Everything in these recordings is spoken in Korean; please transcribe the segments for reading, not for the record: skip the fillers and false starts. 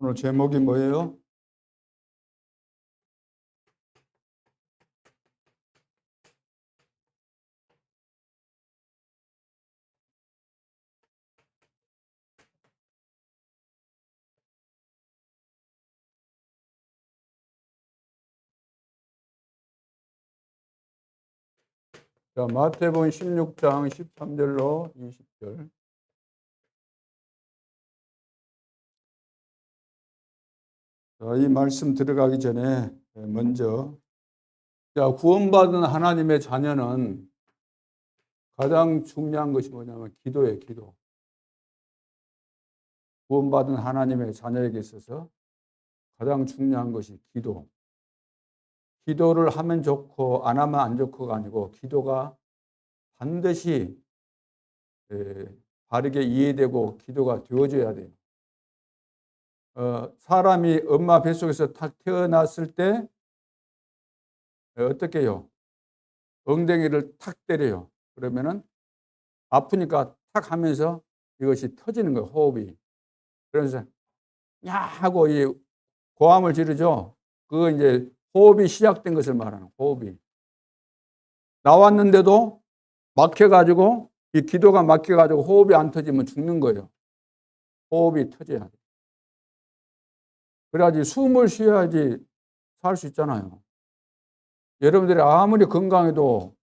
오늘 제목이 뭐예요? 자, 마태복음 16장 13절로 20절. 자, 이 말씀 들어가기 전에 먼저 구원받은 하나님의 자녀는 가장 중요한 것이 뭐냐면 기도예요, 기도. 구원받은 하나님의 자녀에게 있어서 가장 중요한 것이 기도. 기도를 하면 좋고 안 하면 안 좋고가 아니고 기도가 반드시 바르게 이해되고 기도가 되어줘야 돼요. 사람이 엄마 뱃속에서 탁 태어났을 때 어떻게 해요? 엉덩이를 탁 때려요. 그러면은 아프니까 탁 하면서 이것이 터지는 거예요, 호흡이. 그래서 야 하고 이 고함을 지르죠. 그거 이제 호흡이 시작된 것을 말하는 호흡이. 나왔는데도 막혀가지고 이 기도가 막혀가지고 호흡이 안 터지면 죽는 거예요. 호흡이 터져야 돼. 그래야지 숨을 쉬어야지 살 수 있잖아요. 여러분들이 아무리 건강해도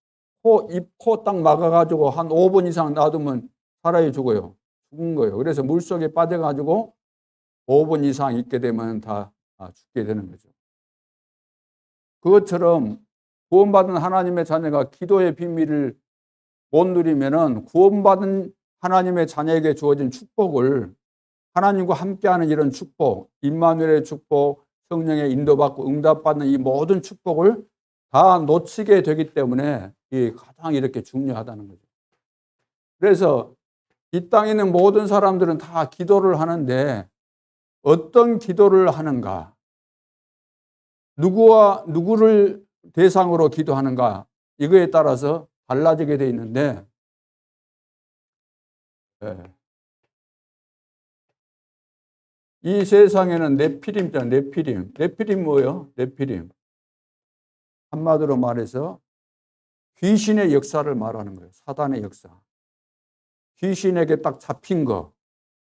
입, 코 딱 막아가지고 한 5분 이상 놔두면 사람이 죽어요. 죽은 거예요. 그래서 물속에 빠져가지고 5분 이상 있게 되면 다 죽게 되는 거죠. 그것처럼 구원받은 하나님의 자녀가 기도의 비밀을 못 누리면은 구원받은 하나님의 자녀에게 주어진 축복을 하나님과 함께하는 이런 축복, 임마누엘의 축복, 성령의 인도받고 응답받는 이 모든 축복을 다 놓치게 되기 때문에 이 가장 이렇게 중요하다는 거죠. 그래서 이 땅에 있는 모든 사람들은 다 기도를 하는데 어떤 기도를 하는가? 누구를 대상으로 기도하는가? 이거에 따라서 달라지게 되어 있는데 이 세상에는 네피림이잖아요. 네피림. 네피림 뭐예요? 네피림. 한마디로 말해서 귀신의 역사를 말하는 거예요. 사단의 역사. 귀신에게 딱 잡힌 거.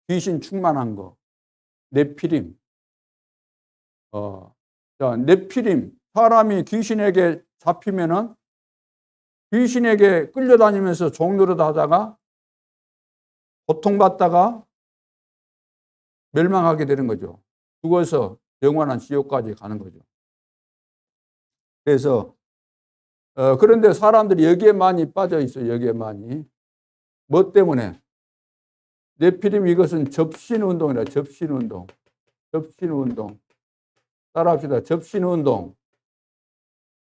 귀신 충만한 거. 네피림. 네피림. 사람이 귀신에게 잡히면은 귀신에게 끌려다니면서 종노릇 하다가 고통받다가 멸망하게 되는 거죠. 죽어서 영원한 지옥까지 가는 거죠. 그래서 그런데 사람들이 여기에 많이 빠져 있어요. 여기에 많이. 뭐 때문에? 네피림 이것은 접신운동이라 접신운동. 접신운동. 따라합시다. 접신운동.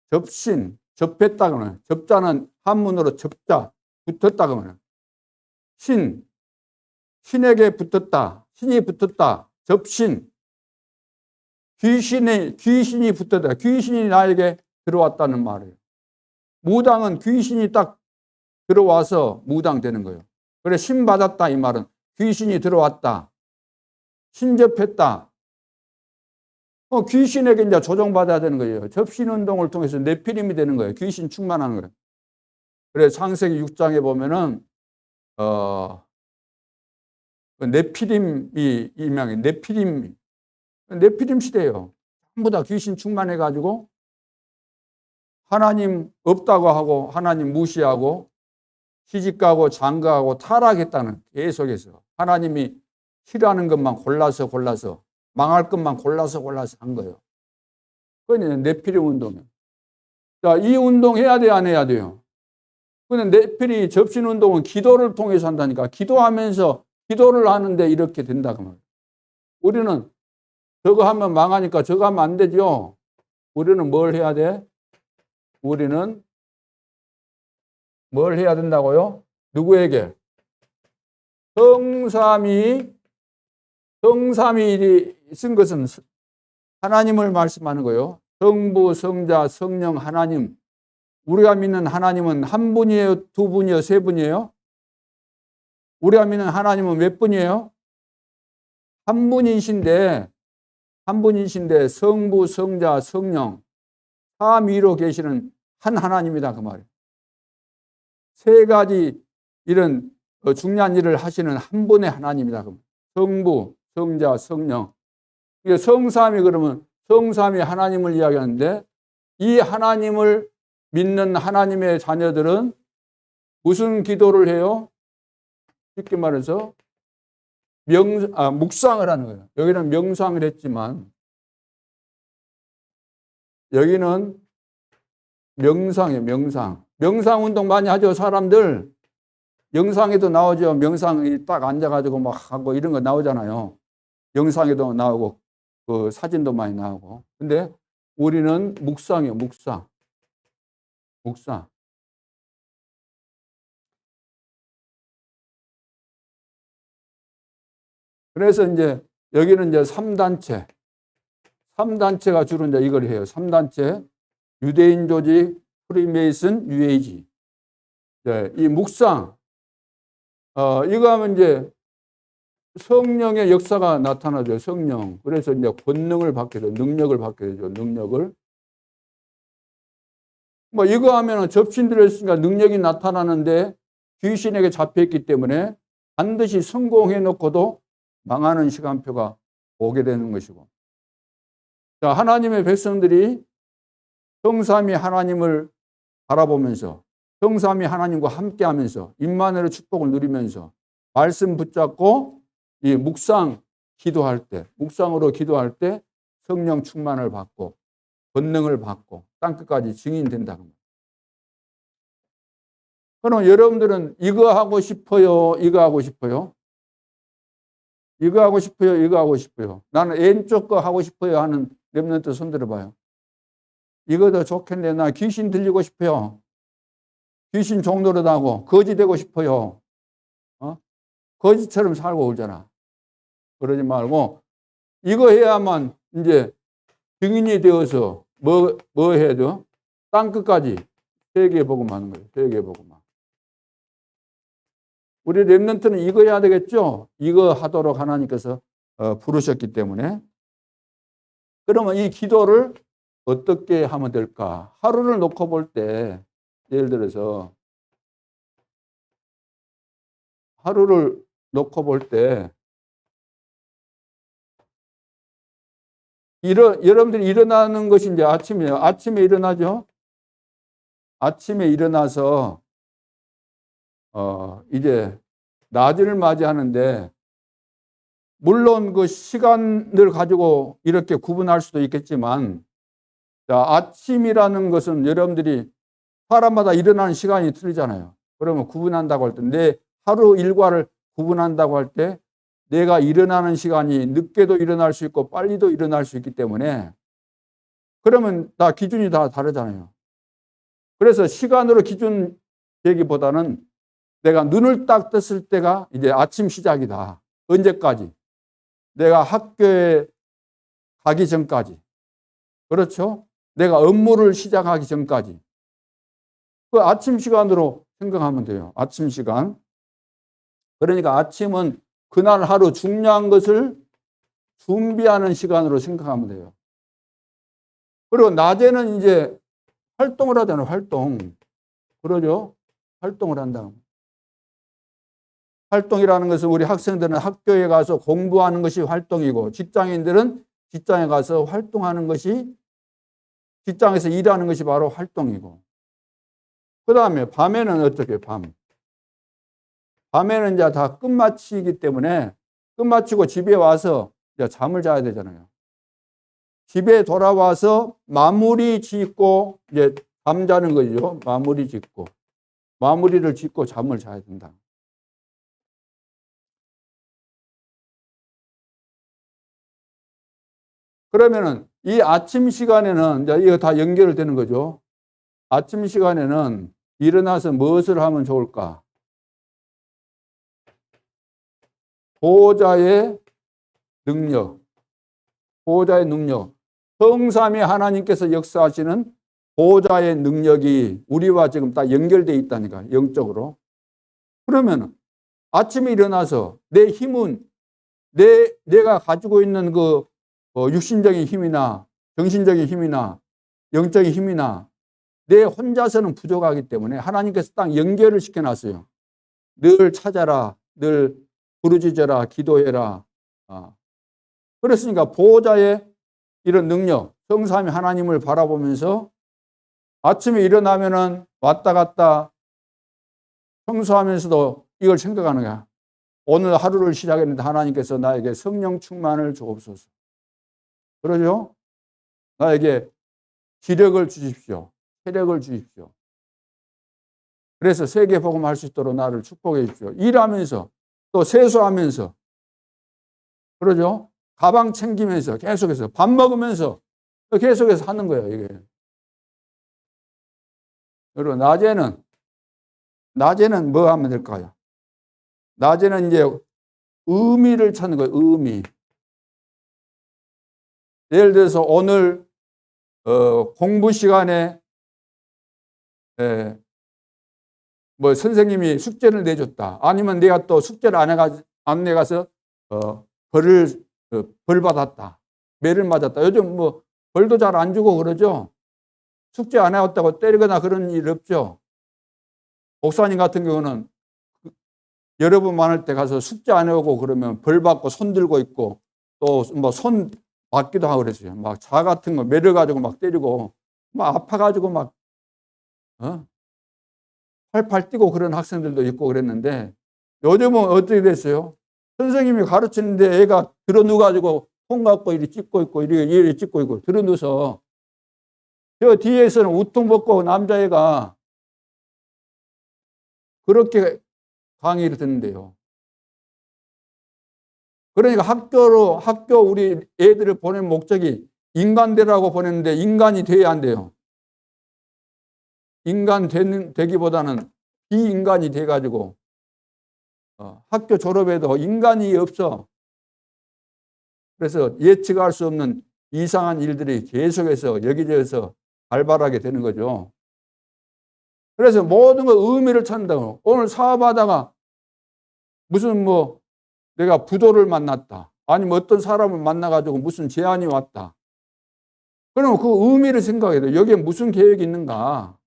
접신. 접했다 그러면. 접자는 한문으로 접자. 붙었다 그러면. 신에게 붙었다. 신이 붙었다. 접신. 귀신이 붙었다. 귀신이 나에게 들어왔다는 말이에요. 무당은 귀신이 딱 들어와서 무당되는 거예요. 그래, 신 받았다 이 말은 귀신이 들어왔다. 신접했다. 귀신에게 이제 조종받아야 되는 거예요. 접신 운동을 통해서 네피림이 되는 거예요. 귀신 충만하는 거예요. 그래, 창세기 6장에 보면은 네피림이 유명해. 네피림 시대예요. 전부 다 귀신 충만해가지고 하나님 없다고 하고 하나님 무시하고 시집가고 장가하고 타락했다는 계속해서 하나님이 싫어하는 것만 골라서 망할 것만 골라서 한 거예요. 그건 네피림 운동이에요. 자, 이 운동 해야 돼요, 안 해야 돼요? 근데 네피림 접신 운동은 기도를 통해서 한다니까. 기도하면서 기도를 하는데 이렇게 된다고 말이에요. 우리는 저거 하면 망하니까 저거 하면 안 되죠. 우리는 뭘 해야 돼? 우리는 뭘 해야 된다고요? 누구에게? 성삼위 쓴 것은 하나님을 말씀하는 거예요. 성부, 성자, 성령, 하나님. 우리가 믿는 하나님은 한 분이에요? 두 분이에요? 세 분이에요? 우리가 믿는 하나님은 몇 분이에요? 한 분이신데 한 분이신데 성부, 성자, 성령 삼위로 계시는 한 하나님이다 그 말이에요. 세 가지 이런 중요한 일을 하시는 한 분의 하나님이다. 성부, 성자, 성령. 이게 성삼위 그러면 성삼위 하나님을 이야기하는데 이 하나님을 믿는 하나님의 자녀들은 무슨 기도를 해요? 쉽게 말해서 묵상을 하는 거예요. 여기는 명상을 했지만 여기는 명상이에요. 명상. 명상 운동 많이 하죠. 사람들 영상에도 나오죠. 명상이 딱 앉아가지고 막 하고 이런 거 나오잖아요. 영상에도 나오고 그 사진도 많이 나오고. 근데 우리는 묵상이에요. 묵상. 묵상. 그래서 이제 여기는 이제 3단체. 3단체가 주로 이제 이걸 해요. 3단체. 유대인 조직, 프리메이슨, UAG. 네, 이 묵상. 이거 하면 이제 성령의 역사가 나타나죠. 성령. 그래서 이제 권능을 받게 되죠. 능력을 받게 되죠. 능력을. 뭐 이거 하면은 접신들을 했으니까 능력이 나타나는데 귀신에게 잡혀있기 때문에 반드시 성공해 놓고도 망하는 시간표가 오게 되는 것이고. 자, 하나님의 백성들이 성삼위 하나님을 바라보면서 성삼위 하나님과 함께 하면서 임마누엘의 축복을 누리면서 말씀 붙잡고 이 묵상 기도할 때, 묵상으로 기도할 때 성령 충만을 받고 권능을 받고 땅끝까지 증인된다. 그럼 여러분들은 이거 하고 싶어요? 이거 하고 싶어요? 이거 하고 싶어요? 이거 하고 싶어요? 나는 왼쪽 거 하고 싶어요 하는 렘넌트 손 들어봐요. 이거 더 좋겠네. 나 귀신 들리고 싶어요. 귀신 종노릇 하고 거지 되고 싶어요. 거지처럼 살고 울잖아. 그러지 말고 이거 해야만 이제 증인이 되어서 뭐 해야 돼요? 땅끝까지 세계 복음 하는 거예요. 세계 복음. 우리 렘넌트는 이거 해야 되겠죠? 이거 하도록 하나님께서 부르셨기 때문에. 그러면 이 기도를 어떻게 하면 될까? 하루를 놓고 볼 때, 예를 들어서 하루를 놓고 볼 때 여러분들이 일어나는 것이 이제 아침이에요. 아침에 일어나죠? 아침에 일어나서 이제 낮을 맞이하는데 물론 그 시간을 가지고 이렇게 구분할 수도 있겠지만 자, 아침이라는 것은 여러분들이 사람마다 일어나는 시간이 틀리잖아요. 그러면 구분한다고 할 때 내 하루 일과를 구분한다고 할 때 내가 일어나는 시간이 늦게도 일어날 수 있고 빨리도 일어날 수 있기 때문에 그러면 다 기준이 다 다르잖아요. 그래서 시간으로 기준 되기보다는 내가 눈을 딱 떴을 때가 이제 아침 시작이다. 언제까지? 내가 학교에 가기 전까지. 그렇죠? 내가 업무를 시작하기 전까지. 그 아침 시간으로 생각하면 돼요. 아침 시간. 그러니까 아침은 그날 하루 중요한 것을 준비하는 시간으로 생각하면 돼요. 그리고 낮에는 이제 활동을 하잖아요. 활동. 그러죠? 활동을 한다. 활동이라는 것은 우리 학생들은 학교에 가서 공부하는 것이 활동이고 직장인들은 직장에 가서 활동하는 것이 직장에서 일하는 것이 바로 활동이고 그 다음에 밤에는 어떻게 밤에는 이제 다 끝마치기 때문에 끝마치고 집에 와서 이제 잠을 자야 되잖아요. 집에 돌아와서 마무리 짓고 이제 잠자는 거죠. 마무리 짓고 마무리를 짓고 잠을 자야 된다. 그러면은 이 아침 시간에는 이제 이거 다 연결되는 거죠. 아침 시간에는 일어나서 무엇을 하면 좋을까? 보호자의 능력. 보호자의 능력. 성삼위 하나님께서 역사하시는 보호자의 능력이 우리와 지금 다 연결되어 있다니까, 영적으로. 그러면 아침에 일어나서 내 힘은 내가 가지고 있는 그 육신적인 힘이나 정신적인 힘이나 영적인 힘이나 내 혼자서는 부족하기 때문에 하나님께서 딱 연결을 시켜놨어요. 늘 찾아라, 늘 부르짖어라, 기도해라. 그랬으니까 보호자의 이런 능력, 성삼위 하나님을 바라보면서 아침에 일어나면은 왔다 갔다 청소하면서도 이걸 생각하는 거야. 오늘 하루를 시작했는데 하나님께서 나에게 성령 충만을 주옵소서. 그러죠? 나에게 기력을 주십시오. 체력을 주십시오. 그래서 세계 복음할 수 있도록 나를 축복해 주십시오. 일하면서 또 세수하면서 그러죠? 가방 챙기면서 계속해서 밥 먹으면서 계속해서 하는 거예요. 이게. 그리고 낮에는 뭐 하면 될까요? 낮에는 이제 의미를 찾는 거예요. 의미. 예를 들어서 오늘 공부 시간에 뭐 선생님이 숙제를 내줬다. 아니면 내가 또 숙제를 안 내가서 벌 받았다. 매를 맞았다. 요즘 뭐 벌도 잘 안 주고 그러죠. 숙제 안 해왔다고 때리거나 그런 일 없죠. 목사님 같은 경우는 여러 번 많을 때 가서 숙제 안 해오고 그러면 벌 받고 손 들고 있고 또 뭐 손 맞기도 하고 그랬어요. 막 자 같은 거 매를 가지고 막 때리고 막 아파가지고 막 팔팔 뛰고 그런 학생들도 있고 그랬는데 요즘은 어떻게 됐어요? 선생님이 가르치는데 애가 들어 누워가지고 폰 갖고 이리 찍고 있고 이리 찍고 있고 들어 누워서 저 뒤에서는 우통 벗고 남자애가 그렇게 강의를 듣는데요. 그러니까 학교 우리 애들을 보낸 목적이 인간되라고 보냈는데 인간이 돼야 안 돼요. 인간 되기보다는 비인간이 돼가지고 학교 졸업에도 인간이 없어. 그래서 예측할 수 없는 이상한 일들이 계속해서 여기저기서 발발하게 되는 거죠. 그래서 모든 거 의미를 찾는다고. 오늘 사업하다가 무슨 뭐 내가 부도를 만났다. 아니면 어떤 사람을 만나가지고 무슨 제안이 왔다. 그러면 그 의미를 생각해야 돼. 여기에 무슨 계획이 있는가?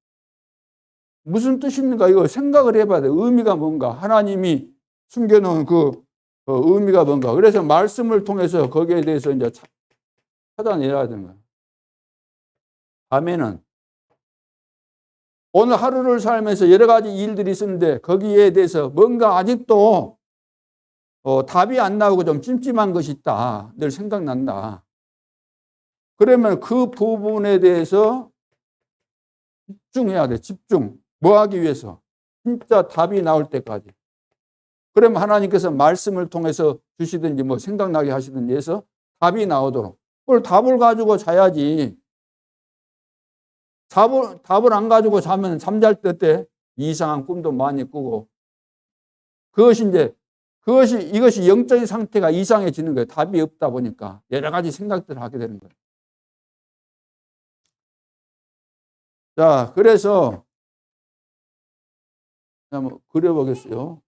무슨 뜻이 있는가? 이거 생각을 해봐야 돼. 의미가 뭔가? 하나님이 숨겨놓은 그 의미가 뭔가? 그래서 말씀을 통해서 거기에 대해서 이제 찾아내야 되는 거야. 밤에는 오늘 하루를 살면서 여러 가지 일들이 있었는데 거기에 대해서 뭔가 아직도 답이 안 나오고 좀 찜찜한 것이 있다. 늘 생각난다. 그러면 그 부분에 대해서 집중해야 돼. 집중. 뭐 하기 위해서? 진짜 답이 나올 때까지. 그러면 하나님께서 말씀을 통해서 주시든지 뭐 생각나게 하시든지 해서 답이 나오도록. 그걸 답을 가지고 자야지. 답을 안 가지고 자면 잠잘 때 이상한 꿈도 많이 꾸고 이것이 영적인 상태가 이상해지는 거예요. 답이 없다 보니까 여러 가지 생각들을 하게 되는 거예요. 자, 그래서 한번 그려보겠어요.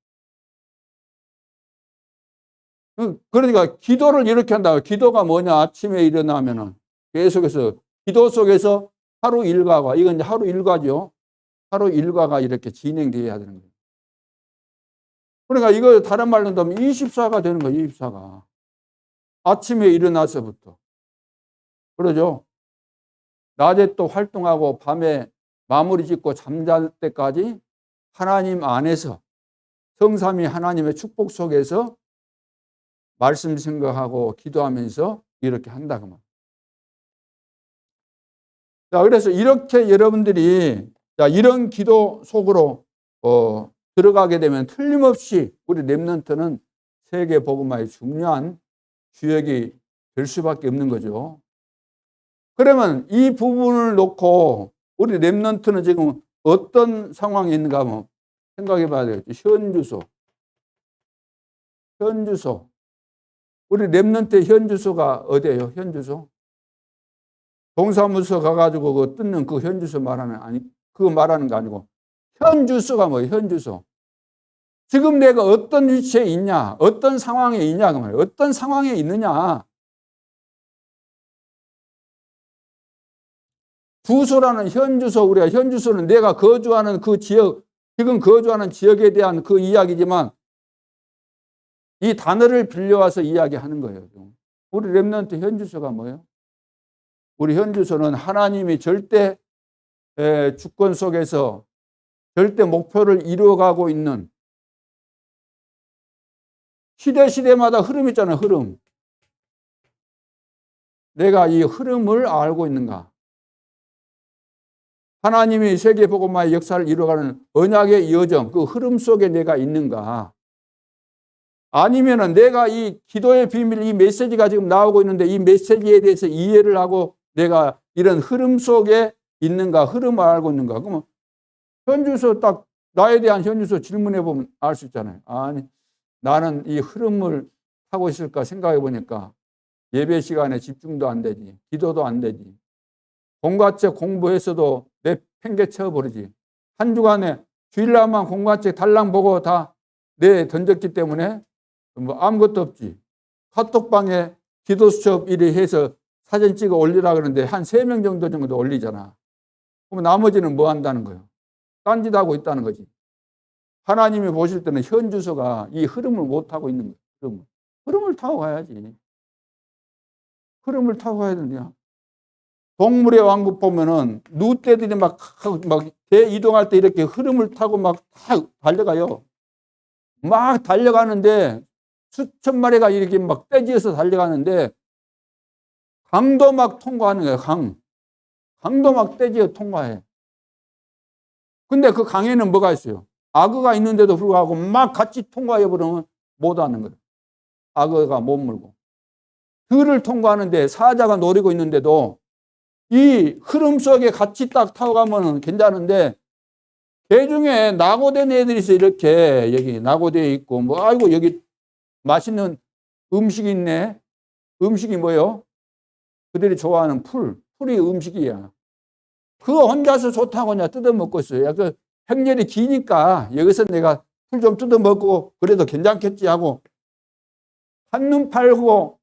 그러니까 기도를 이렇게 한다. 기도가 뭐냐? 아침에 일어나면은 계속해서 기도 속에서 하루 일과가, 이건 이제 하루 일과죠. 하루 일과가 이렇게 진행되어야 되는 거예요. 그러니까 이거 다른 말로 하면 24가 되는 거예요. 24가. 아침에 일어나서부터. 그러죠. 낮에 또 활동하고 밤에 마무리 짓고 잠잘 때까지 하나님 안에서 성삼위 하나님의 축복 속에서 말씀 생각하고 기도하면서 이렇게 한다 그 말. 자, 그래서 이렇게 여러분들이 이런 기도 속으로 들어가게 되면 틀림없이 우리 렘넌트는 세계 복음화의 중요한 주역이 될 수밖에 없는 거죠. 그러면 이 부분을 놓고 우리 렘넌트는 지금 어떤 상황에 있는가 하면 생각해 봐야 되겠죠. 현주소. 우리 렘넌트의 현주소가 어디예요? 현주소? 동사무소 가가지고 그 뜯는 그 현주소 그거 말하는 거 아니고 현주소가 뭐예요? 현주소. 지금 내가 어떤 위치에 있냐? 어떤 상황에 있냐? 그 말이에요. 어떤 상황에 있느냐? 주소라는 현주소, 우리가 현주소는 내가 거주하는 그 지역, 지금 거주하는 지역에 대한 그 이야기지만 이 단어를 빌려와서 이야기하는 거예요. 우리 렘넌트 현주소가 뭐예요? 우리 현주소는 하나님이 절대 주권 속에서 절대 목표를 이루어가고 있는 시대마다 흐름 있잖아요. 흐름. 내가 이 흐름을 알고 있는가? 하나님이 세계복음화의 역사를 이루어가는 언약의 여정, 그 흐름 속에 내가 있는가? 아니면은 내가 이 기도의 비밀, 이 메시지가 지금 나오고 있는데 이 메시지에 대해서 이해를 하고 내가 이런 흐름 속에 있는가? 흐름을 알고 있는가? 그러면 현주소 딱 나에 대한 현주소 질문해 보면 알 수 있잖아요. 아니, 나는 이 흐름을 타고 있을까 생각해 보니까 예배 시간에 집중도 안 되지. 기도도 안 되지. 공과책 공부해서도 내 팽개쳐 버리지. 한 주간에 주일날만 공과책 달랑 보고 다 내 던졌기 때문에 뭐 아무것도 없지. 카톡방에 기도 수첩 이래 해서 사진 찍어 올리라 그러는데 한 3명 정도 올리잖아. 그럼 나머지는 뭐 한다는 거예요? 딴짓하고 있다는 거지. 하나님이 보실 때는 현주소가 이 흐름을 못 타고 있는 거예요. 흐름을 타고 가야지. 흐름을 타고 가야 되냐. 동물의 왕국 보면은 누떼들이 막 대이동할 때 이렇게 흐름을 타고 막 달려가요. 막 달려가는데 수천 마리가 이렇게 막 떼지어서 달려가는데 강도 막 통과하는 거예요. 강도 막 떼지어 통과해. 근데 그 강에는 뭐가 있어요? 악어가 있는데도 불구하고 막 같이 통과해 버리면 못 하는 거예요. 악어가 못 물고. 들을 통과하는데 사자가 노리고 있는데도 이 흐름 속에 같이 딱 타고 가면 괜찮은데 개 중에 낙오된 애들이 있어. 이렇게 여기 낙오되어 있고 뭐 아이고 여기 맛있는 음식이 있네. 음식이 뭐예요? 그들이 좋아하는 풀이 음식이야. 그거 혼자서 좋다고 그냥 뜯어먹고 있어요. 그 행렬이 기니까 여기서 내가 풀 좀 뜯어먹고 그래도 괜찮겠지 하고 한눈 팔고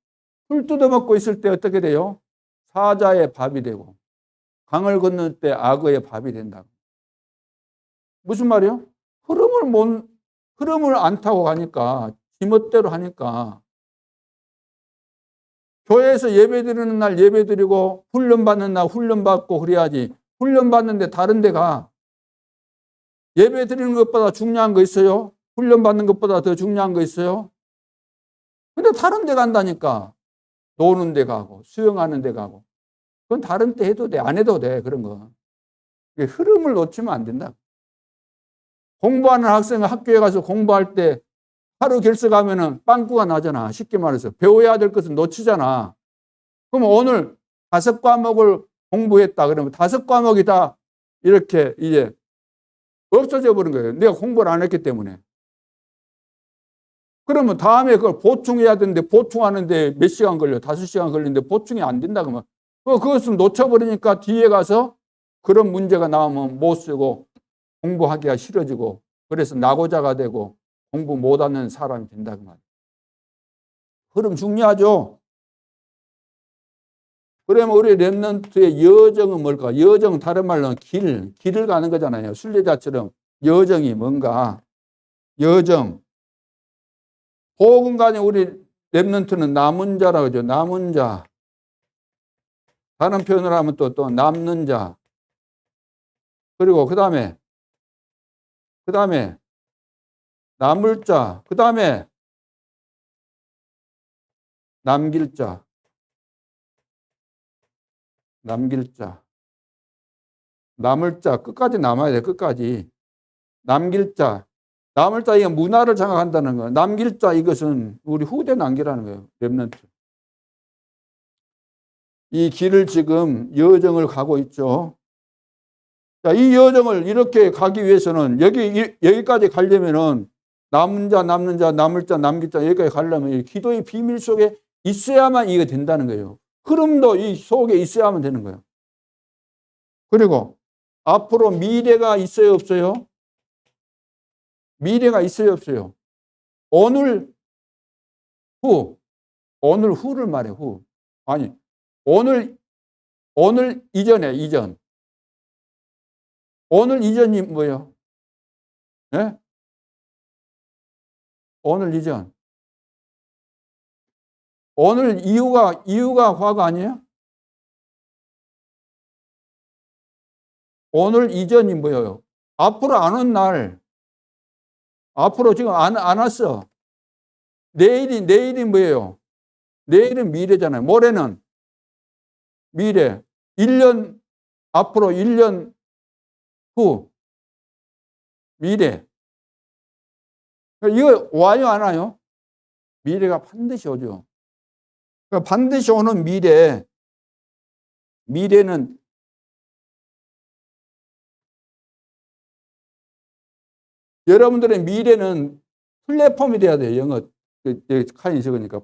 풀 뜯어먹고 있을 때 어떻게 돼요? 사자의 밥이 되고 강을 건널 때 악어의 밥이 된다고. 무슨 말이요? 흐름을 안 타고 가니까 지멋대로 하니까 교회에서 예배 드리는 날 예배 드리고 훈련 받는 날 훈련 받고 그래야지. 훈련 받는데 다른 데 가. 예배 드리는 것보다 중요한 거 있어요? 훈련 받는 것보다 더 중요한 거 있어요? 근데 다른 데 간다니까. 노는 데 가고 수영하는 데 가고. 그건 다른 때 해도 돼. 안 해도 돼. 그런 거. 흐름을 놓치면 안 된다. 공부하는 학생은 학교에 가서 공부할 때 하루 결석하면은 빵꾸가 나잖아. 쉽게 말해서. 배워야 될 것은 놓치잖아. 그럼 오늘 5과목을 공부했다. 그러면 5과목이 다 이렇게 이제 없어져 버린 거예요. 내가 공부를 안 했기 때문에. 그러면 다음에 그걸 보충해야 되는데 보충하는데 몇 시간 걸려? 5시간 걸리는데 보충이 안 된다. 그러면 그것을 놓쳐버리니까 뒤에 가서 그런 문제가 나오면 못 쓰고 공부하기가 싫어지고 그래서 낙오자가 되고 공부 못하는 사람이 된다 그 말이에요. 흐름 중요하죠. 그러면 우리 렘넌트의 여정은 뭘까? 여정은 다른 말로 길을 가는 거잖아요. 순례자처럼 여정이 뭔가? 여정. 복음 간에 우리 렘넌트는 남은 자라고 하죠. 남은 자. 다른 표현을 하면 또 남는 자. 그리고 그 다음에 남을 자. 그 다음에 남길 자. 남길 자. 남을 자. 끝까지 남아야 돼. 끝까지. 남길 자. 남을 자, 이게 문화를 장악한다는 거예요. 남길 자, 이것은 우리 후대 남기라는 거예요. 렘넌트. 이 길을 지금 여정을 가고 있죠. 자, 이 여정을 이렇게 가기 위해서는 여기까지 가려면은 남은 자, 남는 자, 남을 자, 남길 자, 여기까지 가려면 이 기도의 비밀 속에 있어야만 이게 된다는 거예요. 흐름도 이 속에 있어야만 되는 거예요. 그리고 앞으로 미래가 있어요, 없어요? 미래가 있어요, 없어요? 오늘 후를 말해, 후. 아니, 오늘 이전. 오늘 이전이 뭐예요? 예? 오늘 이전. 오늘 이후가 과거 아니에요? 오늘 이전이 뭐예요? 앞으로 안 온 날. 앞으로 지금 안 왔어. 내일이 뭐예요? 내일은 미래잖아요. 모레는 미래. 1년 앞으로 1년 후 미래. 이거 와요, 안 와요? 미래가 반드시 오죠. 그러니까 반드시 오는 미래는 여러분들의 미래는 플랫폼이 돼야 돼요. 영어 칸이 적으니까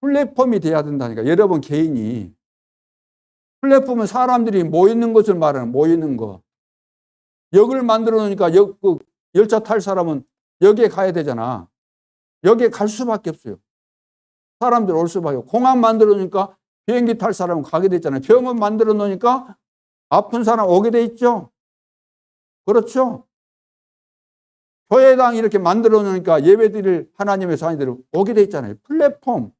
플랫폼이 돼야 된다니까. 여러분 개인이. 플랫폼은 사람들이 모이는 것을 말하는, 모이는 거. 역을 만들어 놓으니까 열차 탈 사람은 역에 가야 되잖아. 역에 갈 수밖에 없어요. 사람들 올 수밖에 없고. 공항 만들어 놓으니까 비행기 탈 사람은 가게 돼 있잖아요. 병원 만들어 놓으니까 아픈 사람 오게 돼 있죠. 그렇죠. 교회당 이렇게 만들어 놓으니까 예배드릴 하나님의 자녀들이 오게 돼 있잖아요. 플랫폼.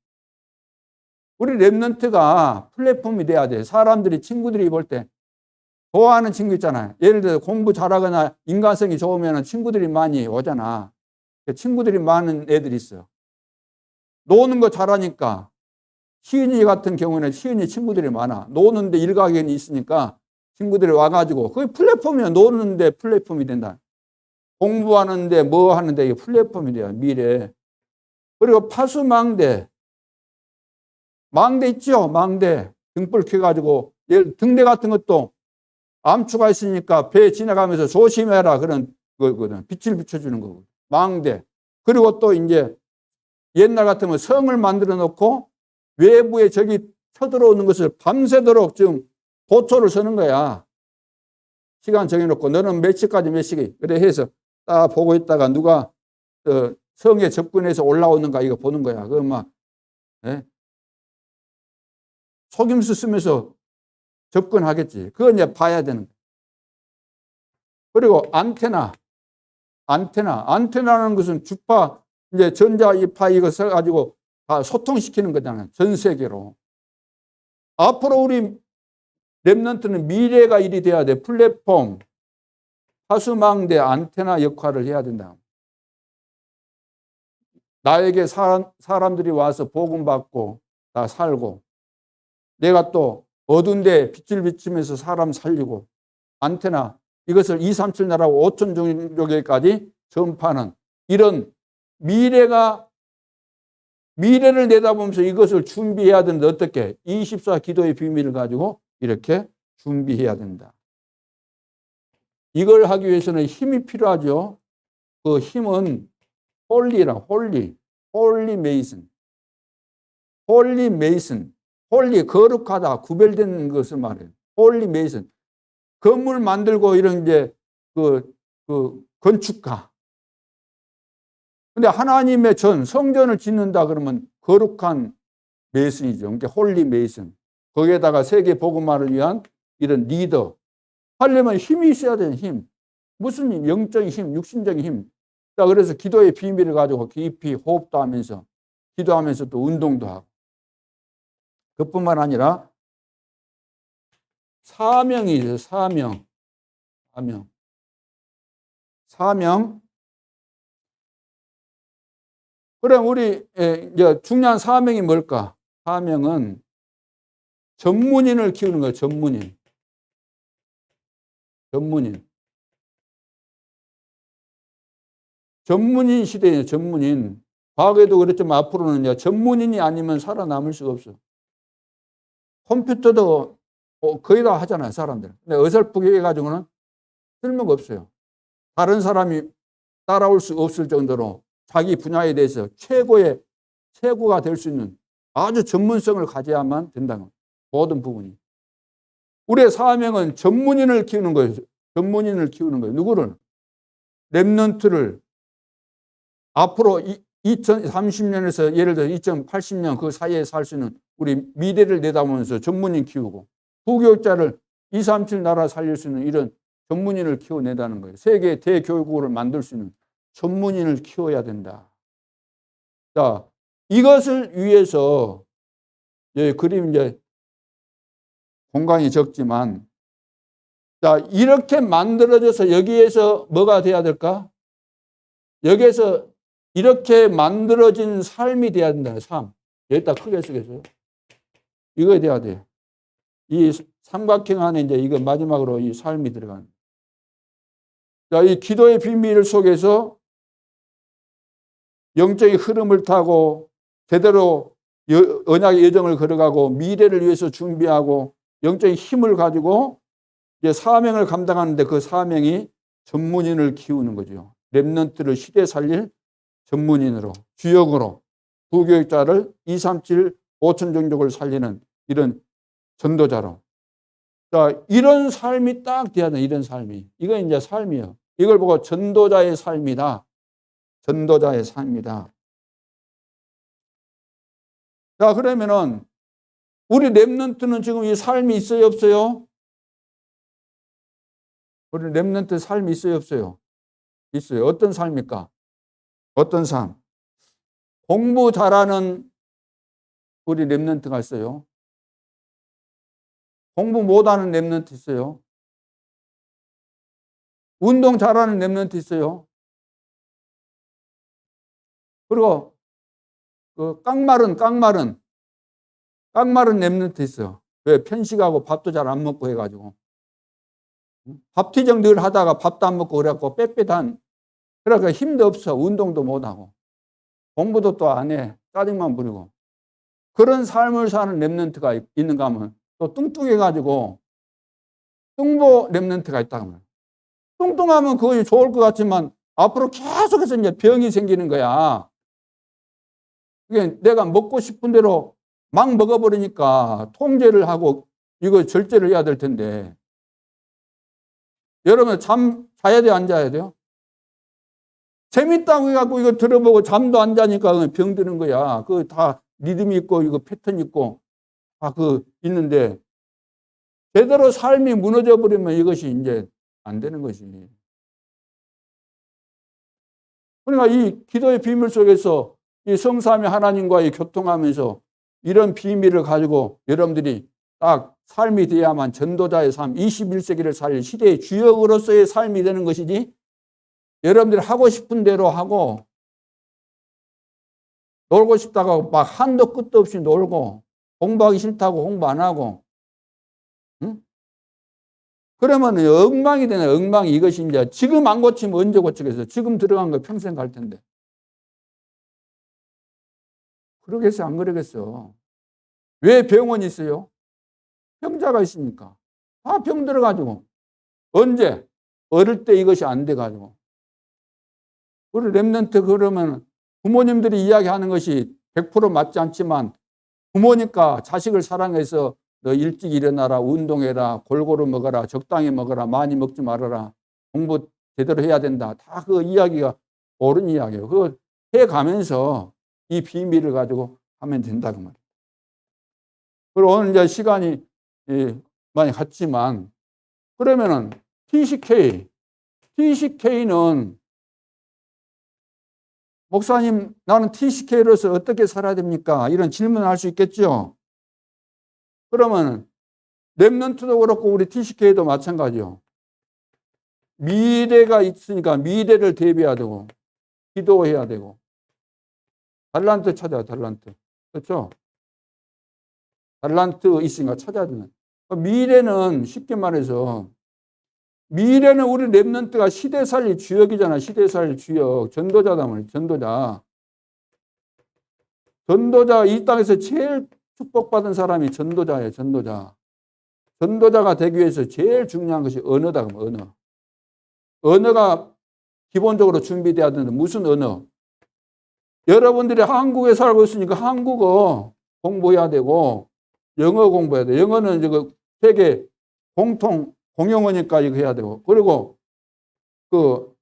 우리 랩런트가 플랫폼이 돼야 돼. 사람들이, 친구들이 볼 때 좋아하는 친구 있잖아요. 예를 들어 공부 잘하거나 인간성이 좋으면 친구들이 많이 오잖아. 친구들이 많은 애들이 있어. 노는 거 잘하니까. 시은이 같은 경우는 시은이 친구들이 많아. 노는데 일가견이 있으니까 친구들이 와가지고, 그게 플랫폼이야. 노는데 플랫폼이 된다. 공부하는데 뭐 하는데 이게 플랫폼이 돼요. 미래. 그리고 파수망대. 망대 있죠? 망대. 등불 켜가지고, 등대 같은 것도 암초가 있으니까 배 지나가면서 조심해라. 그런 거거든. 빛을 비춰주는 거거든. 망대. 그리고 또 이제 옛날 같으면 성을 만들어 놓고 외부에 적이 쳐들어오는 것을 밤새도록 지금 보초를 서는 거야. 시간 정해놓고 너는 몇 시까지 몇 시기. 그래 해서 딱 보고 있다가 누가 성에 접근해서 올라오는가 이거 보는 거야. 그 막 속임수 쓰면서 접근하겠지. 그거 이제 봐야 되는 거야. 그리고 안테나라는 것은 주파, 이제 전자, 이파 이거 써가지고 다 소통시키는 거잖아요. 전 세계로. 앞으로 우리 랩런트는 미래가 일이 돼야 돼. 플랫폼, 파수망대, 안테나 역할을 해야 된다. 나에게 사람들이 와서 복음 받고 다 살고, 내가 또 어두운 데 빛을 비치면서 사람 살리고, 안테나, 이것을 237 나라고 5천 종족에까지 전파하는 이런 미래를 내다보면서 이것을 준비해야 되는데 어떻게? 24 기도의 비밀을 가지고 이렇게 준비해야 된다. 이걸 하기 위해서는 힘이 필요하죠. 그 힘은 홀리 메이슨. 홀리 거룩하다, 구별된 것을 말해요. 홀리 메이슨. 건물 만들고 이런 이제 그 건축가. 근데 하나님의 성전을 짓는다 그러면 거룩한 메이슨이죠. 그러니까 홀리 메이슨. 거기에다가 세계 복음화를 위한 이런 리더. 하려면 힘이 있어야 되는 힘. 무슨 힘? 영적인 힘, 육신적인 힘. 자, 그래서 기도의 비밀을 가지고 깊이 호흡도 하면서 기도하면서 또 운동도 하고. 그뿐만 아니라 사명이죠. 사명. 그럼 우리 이제 중요한 사명이 뭘까? 사명은 전문인을 키우는 거예요. 전문인 시대예요. 전문인. 과거에도 그랬지만 앞으로는 전문인이 아니면 살아남을 수가 없어. 컴퓨터도 거의 다 하잖아요, 사람들. 근데 어설프게 해가지고는 쓸모가 없어요. 다른 사람이 따라올 수 없을 정도로 자기 분야에 대해서 최고가 될 수 있는 아주 전문성을 가져야만 된다는 거예요. 모든 부분이. 우리의 사명은 전문인을 키우는 거예요. 누구를? 랩런트를. 앞으로 2030년에서 예를 들어 2080년 그 사이에 살 수 있는 우리 미래를 내다보면서 전문인 키우고, 부교육자를 237 나라 살릴 수 있는 이런 전문인을 키워내다는 거예요. 세계 대교육국을 만들 수 있는 전문인을 키워야 된다. 자, 이것을 위해서 그림 이제 공간이 적지만, 자, 이렇게 만들어져서 여기에서 뭐가 돼야 될까? 여기에서 이렇게 만들어진 삶이 돼야 된다. 삶. 여기다 크게 쓰겠어요. 이거 돼야 돼. 이 삼각형 안에 이제 이거 마지막으로 이 삶이 들어가는. 자, 이 기도의 비밀 속에서 영적인 흐름을 타고 제대로 언약의 여정을 걸어가고 미래를 위해서 준비하고 영적인 힘을 가지고 이제 사명을 감당하는데 그 사명이 전문인을 키우는 거죠. 렘넌트를 시대 살릴 전문인으로, 주역으로, 부교육자를 237, 5천 종족을 살리는 이런 전도자로. 자, 이런 삶이 딱 돼야 돼, 이런 삶이. 이건 이제 삶이에요. 이걸 보고 전도자의 삶이다. 전도자의 삶이다. 자, 그러면은 우리 렘넌트는 지금 이 삶이 있어요, 없어요? 우리 렘넌트 삶이 있어요, 없어요? 있어요. 어떤 삶입니까? 어떤 삶? 공부 잘하는 우리 렘넌트가 있어요. 공부 못하는 렘넌트 있어요. 운동 잘하는 렘넌트 있어요. 그리고 그 깡마른 렘넌트 있어요. 왜? 편식하고 밥도 잘 안 먹고 해가지고 밥티정 늘 하다가 밥도 안 먹고 그래갖고 빽빽한, 그러니까 힘도 없어. 운동도 못하고 공부도 또 안 해. 짜증만 부리고. 그런 삶을 사는 렘넌트가 있는가 하면 또 뚱뚱해가지고 뚱보 렘넌트가 있다고 하면, 뚱뚱하면 그것이 좋을 것 같지만 앞으로 계속해서 이제 병이 생기는 거야. 이게 내가 먹고 싶은 대로 막 먹어버리니까 통제를 하고 이거 절제를 해야 될 텐데. 여러분 자야 돼요, 안 자야 돼요? 재밌다고 해갖고 이거 들어보고 잠도 안 자니까 병 드는 거야. 그 다 리듬이 있고 이거 패턴 있고 다 그 있는데 제대로 삶이 무너져 버리면 이것이 이제 안 되는 것이. 그러니까 이 기도의 비밀 속에서 이 성삼위 하나님과의 교통하면서 이런 비밀을 가지고 여러분들이 딱 삶이 돼야만 전도자의 삶, 21세기를 살릴 시대의 주역으로서의 삶이 되는 것이지, 여러분들이 하고 싶은 대로 하고 놀고 싶다고 막 한도 끝도 없이 놀고 공부하기 싫다고 공부 안 하고, 응? 그러면 엉망이 되네. 엉망이. 이것이 이제 지금 안 고치면 언제 고치겠어요? 지금 들어간 거 평생 갈 텐데. 그러겠어요? 안 그러겠어? 왜 병원이 있어요? 병자가 있으니까. 다 병 들어가지고. 언제? 어릴 때 이것이 안 돼가지고. 우리 렘넌트 그러면 부모님들이 이야기하는 것이 100% 맞지 않지만 부모니까 자식을 사랑해서 너 일찍 일어나라, 운동해라, 골고루 먹어라, 적당히 먹어라, 많이 먹지 말아라, 공부 제대로 해야 된다. 다 그 이야기가 옳은 이야기예요. 그거 해가면서 이 비밀을 가지고 하면 된다고 말이에요. 그리고 오늘 이제 시간이 많이 갔지만, 그러면은 TCK는 목사님, 나는 TCK로서 어떻게 살아야 됩니까? 이런 질문을 할 수 있겠죠. 그러면 렘넌트도 그렇고 우리 TCK도 마찬가지요. 미래가 있으니까 미래를 대비해야 되고 기도해야 되고 달란트 찾아야 달란트. 그렇죠? 달란트 있으니까 찾아야 되는. 미래는 쉽게 말해서 미래는 우리 렘넌트가 시대 살릴 주역이잖아. 시대 살릴 주역. 전도자다 말이야. 전도자. 전도자, 이 땅에서 제일 축복받은 사람이 전도자예요. 전도자. 전도자가 되기 위해서 제일 중요한 것이 언어다. 언어. 언어가 기본적으로 준비돼야 되는데 무슨 언어? 여러분들이 한국에 살고 있으니까 한국어 공부해야 되고 영어 공부해야 돼. 영어는 이거 세계 공용어니까 이거 해야 되고. 그리고 그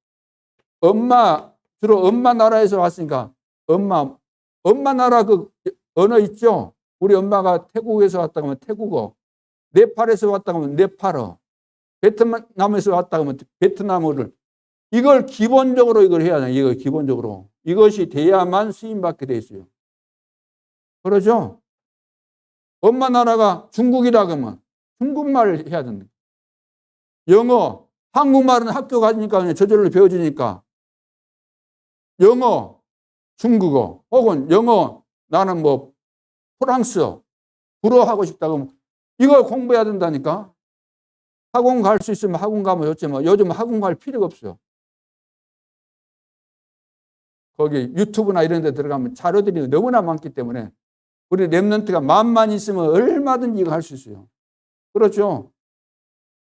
주로 엄마 나라에서 왔으니까 엄마 나라 그 언어 있죠? 우리 엄마가 태국에서 왔다 그러면 태국어, 네팔에서 왔다 그러면 네팔어, 베트남에서 왔다 그러면 베트남어를 이걸 기본적으로 이걸 해야 돼요. 이거 기본적으로. 이것이 돼야만 쓰임받게 돼 있어요. 그러죠? 엄마 나라가 중국이라 그러면 중국말을 해야 된다. 영어, 한국말은 학교 가니까 그냥 저절로 배워지니까 영어, 중국어 혹은 영어 나는 뭐 프랑스어, 불어 하고 싶다 그러면 이걸 공부해야 된다니까. 학원 갈 수 있으면 학원 가면 좋지 뭐 요즘 학원 갈 필요가 없어요. 거기 유튜브나 이런 데 들어가면 자료들이 너무나 많기 때문에 우리 랩런트가 마음만 있으면 얼마든지 이거 할 수 있어요. 그렇죠?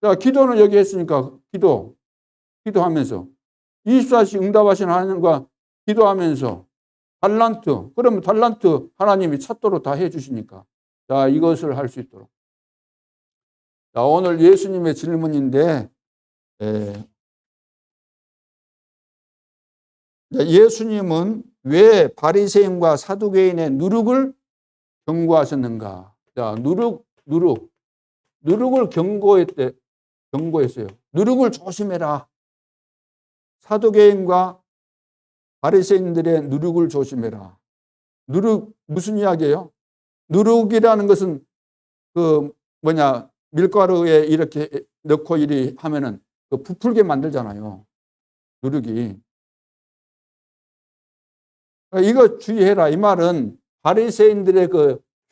자, 기도는 여기 했으니까 기도하면서 24시 응답하시는 하나님과 기도하면서 달란트, 그러면 달란트 하나님이 찾도록 다 해주시니까 자, 이것을 할 수 있도록. 자, 오늘 예수님의 질문인데 예수님은 왜 바리새인과 사두개인의 누룩을 경고하셨는가? 자, 누룩을 경고했어요. 누룩을 조심해라. 사두개인과 바리새인들의 누룩을 조심해라. 누룩 무슨 이야기예요? 누룩이라는 것은 밀가루에 이렇게 넣고 이리 하면은 부풀게 만들잖아요. 누룩이. 이거 주의해라. 이 말은 바리새인들의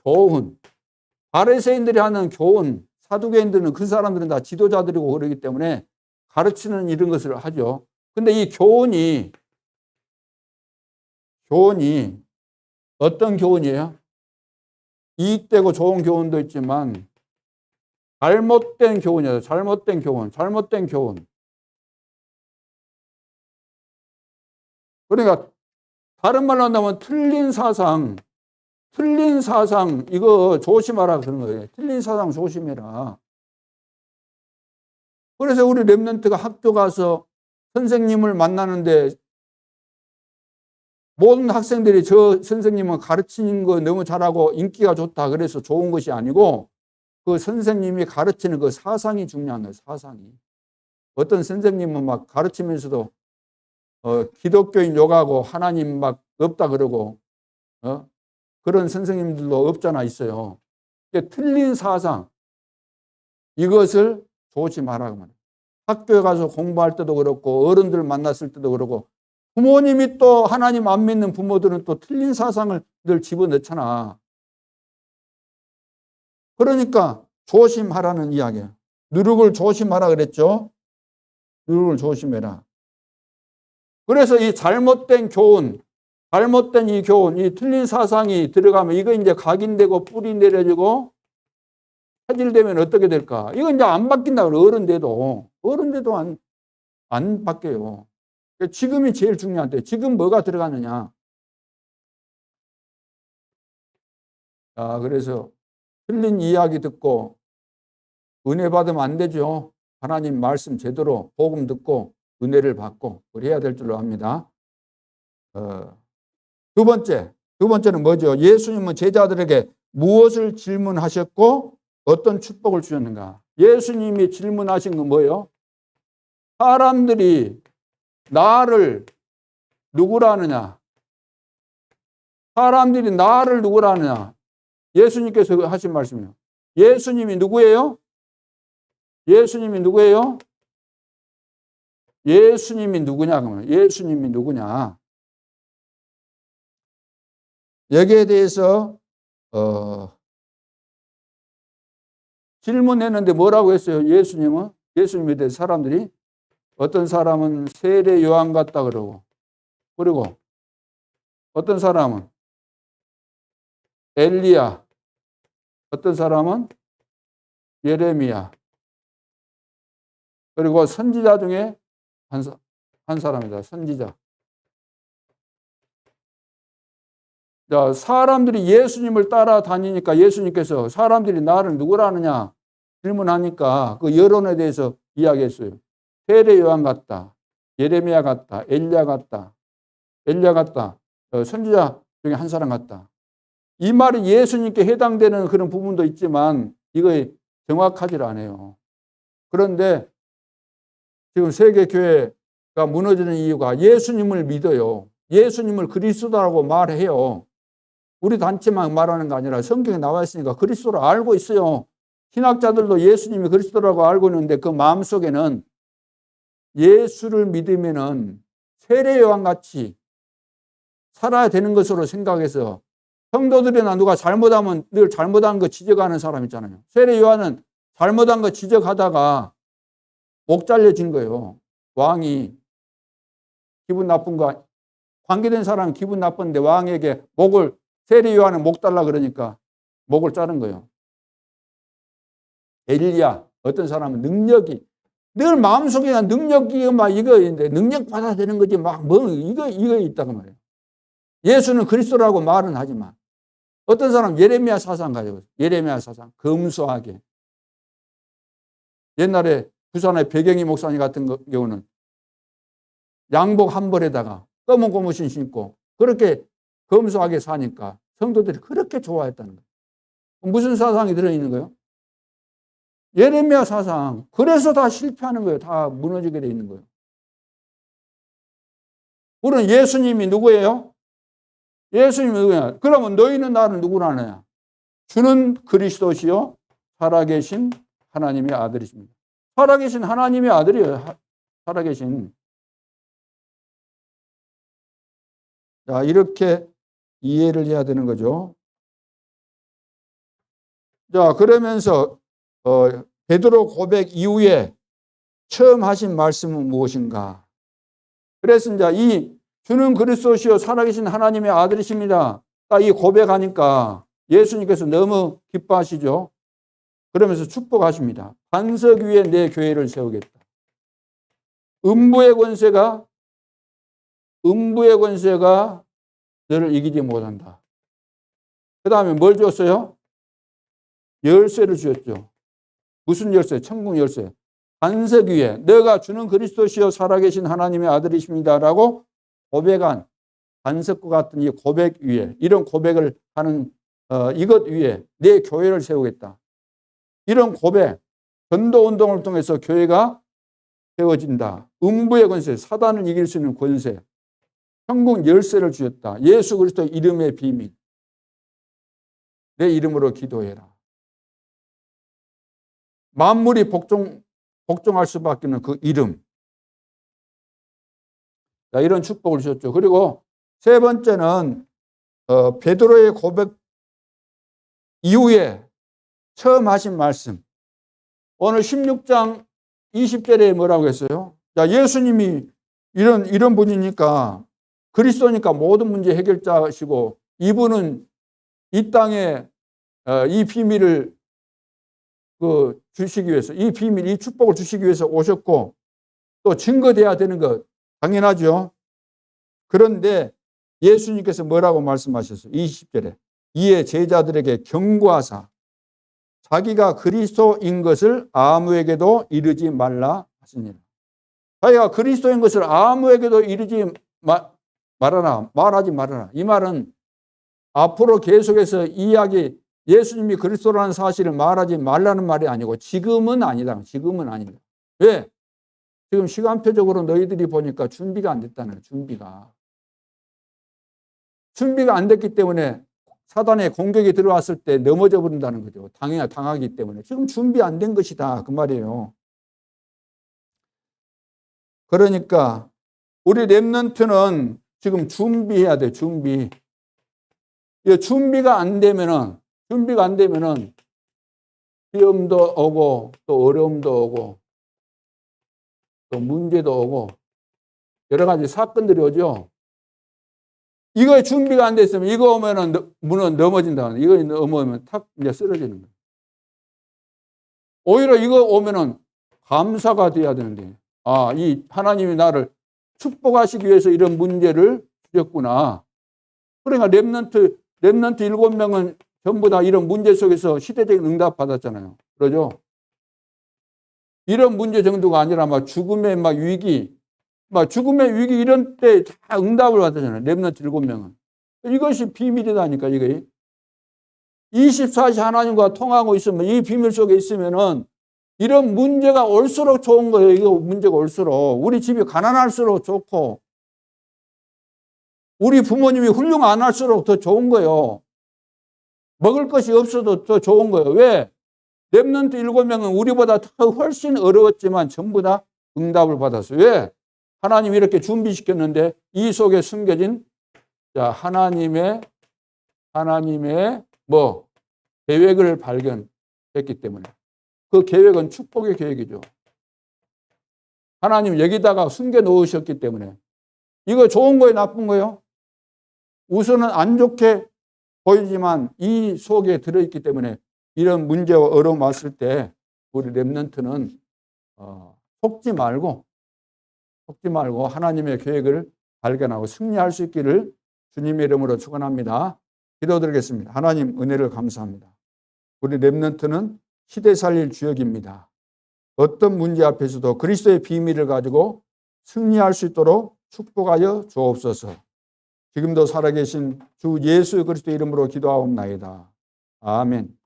교훈, 바리새인들이 하는 교훈, 사두개인들은 그 사람들은 다 지도자들이고 그러기 때문에 가르치는 이런 것을 하죠. 근데 이 교훈이 어떤 교훈이에요? 이익되고 좋은 교훈도 있지만 잘못된 교훈이에요. 잘못된 교훈. 그러니까 다른 말로 한다면 틀린 사상 이거 조심하라 그런 거예요. 틀린 사상 조심해라. 그래서 우리 랩런트가 학교 가서 선생님을 만나는데 모든 학생들이 저 선생님은 가르치는 거 너무 잘하고 인기가 좋다 그래서 좋은 것이 아니고 그 선생님이 가르치는 그 사상이 중요한 거예요. 사상이. 어떤 선생님은 막 가르치면서도 기독교인 욕하고 하나님 막 없다 그러고 그런 선생님들도 없잖아 있어요. 틀린 사상 이것을 조심하라고 말해요. 학교에 가서 공부할 때도 그렇고 어른들 만났을 때도 그렇고 부모님이 또 하나님 안 믿는 부모들은 또 틀린 사상을 늘 집어넣잖아. 그러니까 조심하라는 이야기예요. 누룩을 조심하라 그랬죠. 누룩을 조심해라. 그래서 이 잘못된 교훈, 이 틀린 사상이 들어가면 이거 이제 각인되고 뿌리 내려지고 차질되면 어떻게 될까? 이거 이제 안 바뀐다 그래. 어른돼도 안 바뀌어요. 지금이 제일 중요한데 지금 뭐가 들어가느냐. 자, 그래서 틀린 이야기 듣고 은혜 받으면 안 되죠. 하나님 말씀 제대로 복음 듣고 은혜를 받고 그래야 될 줄로 압니다. 두 번째는 뭐죠? 예수님은 제자들에게 무엇을 질문하셨고 어떤 축복을 주셨는가? 예수님이 질문하신 건 뭐예요? 사람들이 나를 누구라 하느냐? 사람들이 나를 누구라 하느냐? 예수님께서 하신 말씀이에요. 예수님이 누구예요? 예수님이 누구냐? 그러면 예수님이 누구냐? 여기에 대해서 질문했는데 뭐라고 했어요? 예수님에 대해서 사람들이 어떤 사람은 세례 요한 같다 그러고 그리고 어떤 사람은 엘리야, 어떤 사람은 예레미야, 그리고 선지자 중에 한 사람이다. 선지자. 자, 사람들이 예수님을 따라다니니까 예수님께서 사람들이 나를 누구라 하느냐 질문하니까 그 여론에 대해서 이야기했어요. 세례 요한 같다. 예레미야 같다. 엘리야 같다. 선지자 중에 한 사람 같다. 이 말이 예수님께 해당되는 그런 부분도 있지만 이거 정확하지 않아요. 그런데 지금 세계교회가 무너지는 이유가 예수님을 믿어요. 예수님을 그리스도라고 말해요. 우리 단체만 말하는 거 아니라 성경에 나와 있으니까 그리스도를 알고 있어요. 신학자들도 예수님이 그리스도라고 알고 있는데 그 마음속에는 예수를 믿으면은 세례 요한같이 살아야 되는 것으로 생각해서 성도들이나 누가 잘못하면 늘 잘못한 거 지적하는 사람 있잖아요. 세례 요한은 잘못한 거 지적하다가 목 잘려진 거예요. 왕이 기분 나쁜 거, 관계된 사람이 기분 나쁜데 왕에게 세례 요한은 목 달라 그러니까 목을 자른 거예요. 엘리야, 어떤 사람은 능력이, 늘 마음속에 능력이 막 이거인데 능력 받아야 되는 거지 이거 있다고 말해요. 예수는 그리스도라고 말은 하지만 어떤 사람 예레미야 사상 가지고 예레미야 사상 검소하게 옛날에 부산의 배경희 목사님 같은 경우는 양복 한 벌에다가 검은 고무신 신고 그렇게 검소하게 사니까 성도들이 그렇게 좋아했다는 거예요. 무슨 사상이 들어있는 거예요? 예레미야 사상. 그래서 다 실패하는 거예요. 다 무너지게 돼 있는 거예요. 우리는 예수님이 누구예요? 예수님이 누구냐? 그러면 너희는 나를 누구라 하느냐? 주는 그리스도시요 살아계신 하나님의 아들이십니다. 살아계신 하나님의 아들이에요. 살아계신. 자, 이렇게 이해를 해야 되는 거죠. 자, 그러면서 베드로 고백 이후에 처음 하신 말씀은 무엇인가? 그래서 이제 이 주는 그리스도시요 살아계신 하나님의 아들이십니다. 딱 이 고백하니까 예수님께서 너무 기뻐하시죠. 그러면서 축복하십니다. 반석 위에 내 교회를 세우겠다. 음부의 권세가 너를 이기지 못한다. 그 다음에 뭘 줬어요? 열쇠를 주었죠. 무슨 열쇠? 천국 열쇠. 반석 위에 너가 주는 그리스도시요 살아계신 하나님의 아들이십니다라고 고백한 반석과 같은 이 고백 위에 이런 고백을 하는 이것 위에 내 교회를 세우겠다. 이런 고백, 전도운동을 통해서 교회가 세워진다. 음부의 권세, 사단을 이길 수 있는 권세, 천국 열쇠를 주셨다. 예수 그리스도 이름의 비밀. 내 이름으로 기도해라. 만물이 복종할 수밖에 없는 그 이름. 자, 이런 축복을 주셨죠. 그리고 세 번째는 베드로의 고백 이후에 처음 하신 말씀. 오늘 16장 20절에 뭐라고 했어요? 자, 예수님이 이런 분이니까 그리스도니까 모든 문제 해결자시고 이분은 이 땅에 이 비밀을 주시기 위해서 이 비밀, 이 축복을 주시기 위해서 오셨고 또 증거돼야 되는 것 당연하죠. 그런데 예수님께서 뭐라고 말씀하셨어요? 20절에 이에 제자들에게 경고하사 자기가 그리스도인 것을 아무에게도 이르지 말라 하시니라. 자기가 그리스도인 것을 아무에게도 이르지 말하지 말아라. 이 말은 앞으로 계속해서 이야기 예수님이 그리스도라는 사실을 말하지 말라는 말이 아니고 지금은 아니다. 지금은 아니다. 왜? 지금 시간표적으로 너희들이 보니까 준비가 안 됐다는 거예요. 준비가 안 됐기 때문에 사단의 공격이 들어왔을 때 넘어져 버린다는 거죠. 당하기 때문에. 지금 준비 안 된 것이다. 그 말이에요. 그러니까 우리 렘넌트는 지금 준비해야 돼. 준비가 안 되면은 시험도 오고 또 어려움도 오고 또 문제도 오고 여러 가지 사건들이 오죠. 이거에 준비가 안 됐으면 이거 오면은 문은 넘어진다. 이거 넘어오면 탁 이제 쓰러지는 거예요. 오히려 이거 오면은 감사가 돼야 되는데, 이 하나님이 나를 축복하시기 위해서 이런 문제를 주셨구나. 그러니까 렘넌트 7명은 전부 다 이런 문제 속에서 시대적인 응답 받았잖아요. 그러죠? 이런 문제 정도가 아니라 죽음의 위기 이런 때 다 응답을 받았잖아요. 렘넌트 7명은. 이것이 비밀이다니까, 이게. 24시 하나님과 통하고 있으면, 이 비밀 속에 있으면은 이런 문제가 올수록 좋은 거예요. 이거 문제가 올수록. 우리 집이 가난할수록 좋고, 우리 부모님이 훌륭 안 할수록 더 좋은 거예요. 먹을 것이 없어도 더 좋은 거예요. 왜? 렘넌트 7명은 우리보다 더 훨씬 어려웠지만 전부 다 응답을 받았어요. 왜? 하나님이 이렇게 준비시켰는데 이 속에 숨겨진 하나님의 계획을 발견했기 때문에. 그 계획은 축복의 계획이죠. 하나님 여기다가 숨겨 놓으셨기 때문에. 이거 좋은 거예요, 나쁜 거예요? 우선은 안 좋게 보이지만 이 속에 들어있기 때문에 이런 문제와 어려움 왔을 때 우리 렘넌트는 속지 말고 하나님의 계획을 발견하고 승리할 수 있기를 주님의 이름으로 축원합니다. 기도드리겠습니다. 하나님 은혜를 감사합니다. 우리 렘넌트는 시대 살릴 주역입니다. 어떤 문제 앞에서도 그리스도의 비밀을 가지고 승리할 수 있도록 축복하여 주옵소서. 지금도 살아계신 주 예수 그리스도 이름으로 기도하옵나이다. 아멘.